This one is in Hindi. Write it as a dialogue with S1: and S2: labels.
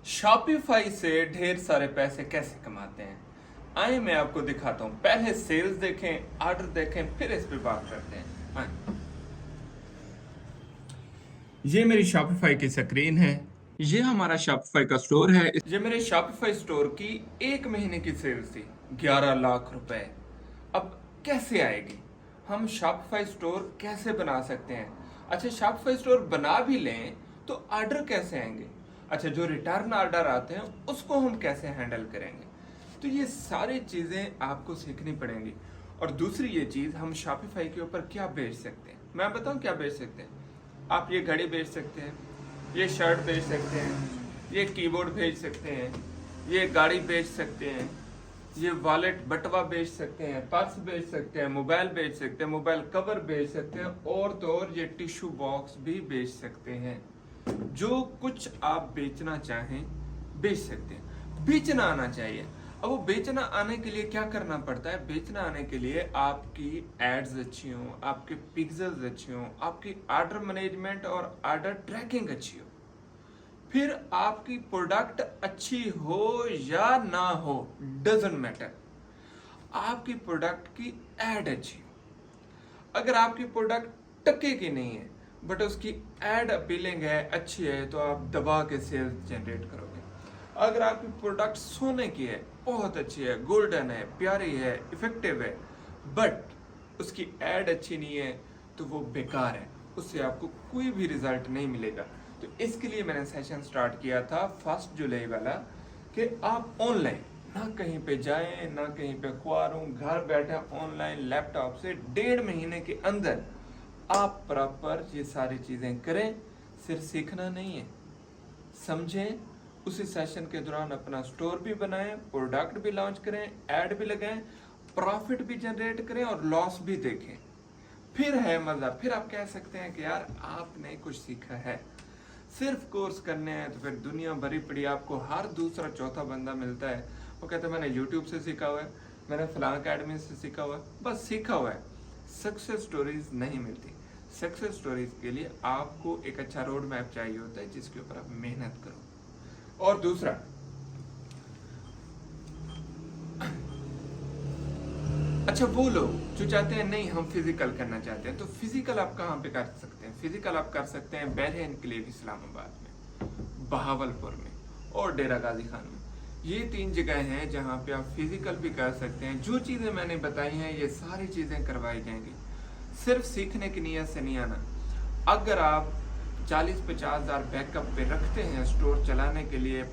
S1: शॉपिफाई से ढेर सारे पैसे कैसे कमाते हैं। आए मैं आपको दिखाता हूं। पहले सेल्स देखें, ऑर्डर देखें, फिर इस पे बात करते हैं। आए। ये मेरी शॉपिफाई की स्क्रीन है। ये हमारा शॉपिफाई का स्टोर है। ये मेरे शॉपिफाई स्टोर की एक महीने की सेल्स थी, 11 लाख रुपए। अब कैसे आएगी? हम शॉपिफाई स्टोर कैसे बना सकते हैं? अच्छा, शॉपिफाई स्टोर बना भी लें तो ऑर्डर कैसे आएंगे? अच्छा, जो रिटर्न ऑर्डर आते हैं उसको हम कैसे हैंडल करेंगे? तो ये सारी चीजें आपको सीखनी पड़ेंगी। और दूसरी ये चीज, हम शॉपिफाई के ऊपर क्या बेच सकते हैं, मैं बताऊं क्या बेच सकते हैं। आप ये घड़ी बेच सकते हैं, ये शर्ट बेच सकते हैं, ये कीबोर्ड बेच सकते हैं, ये गाड़ी बेच सकते हैं, ये वॉलेट बटवा बेच सकते हैं, पर्स बेच सकते हैं, मोबाइल बेच सकते हैं, मोबाइल कवर बेच सकते हैं, और तो और ये टिश्यू बॉक्स भी बेच सकते हैं। जो कुछ आप बेचना चाहें बेच सकते हैं। बेचना आना चाहिए। अब वो बेचना आने के लिए क्या करना पड़ता है? बेचना आने के लिए आपकी एड्स अच्छी हो, आपके पिक्सेल्स अच्छे हो, आपकी ऑर्डर मैनेजमेंट और ऑर्डर ट्रैकिंग अच्छी हो, फिर आपकी प्रोडक्ट अच्छी हो या ना हो, डजंट मैटर, आपकी प्रोडक्ट की एड अच्छी हो। अगर आपकी प्रोडक्ट टके की नहीं है बट उसकी एड अपीलिंग है, अच्छी है, तो आप दबा के सेल्स जनरेट करोगे। अगर आपकी प्रोडक्ट सोने की है, बहुत अच्छी है, गोल्डन है, प्यारी है, इफेक्टिव है, बट उसकी एड अच्छी नहीं है, तो वो बेकार है, उससे आपको कोई भी रिजल्ट नहीं मिलेगा। तो इसके लिए मैंने सेशन स्टार्ट किया था 1 जुलाई वाला, कि आप ऑनलाइन ना कहीं पे जाएं, ना कहीं पे अखबारों, घर बैठे ऑनलाइन लैपटॉप से 1.5 महीने के अंदर आप प्रॉपर ये सारी चीजें करें। सिर्फ सीखना नहीं है, समझें, उसी सेशन के दौरान अपना स्टोर भी बनाएं, प्रोडक्ट भी लॉन्च करें, ऐड भी लगाएं, प्रॉफिट भी जनरेट करें और लॉस भी देखें। फिर है मजा, फिर आप कह सकते हैं कि यार आपने कुछ सीखा है। सिर्फ कोर्स करने हैं तो फिर दुनिया भरी पड़ी, आपको हर दूसरा चौथा बंदा मिलता है, वो कहते हैं मैंने यूट्यूब से सीखा हुआ है, मैंने फलां अकेडमी से सीखा हुआ है, बस सीखा हुआ है। सक्सेस स्टोरीज नहीं मिलती। सक्सेस स्टोरीज के लिए आपको एक अच्छा रोड मैप चाहिए होता है, जिसके ऊपर आप मेहनत करो। और दूसरा, अच्छा, वो लोग जो चाहते हैं नहीं हम फिजिकल करना चाहते हैं, तो फिजिकल आप कहाँ पे कर सकते हैं? फिजिकल आप कर सकते हैं बहरे एनक्लेव इस्लामाबाद में, बहावलपुर में और डेरा गाजी खान में। ये 3 जगह हैं जहाँ पे आप फिजिकल भी कर सकते हैं। जो चीजें मैंने बताई हैं ये सारी चीजें करवाई जाएंगी। सिर्फ सीखने की नीयत से नहीं आना। अगर आप 40-50 हजार बैकअप पे रखते हैं स्टोर चलाने के लिए,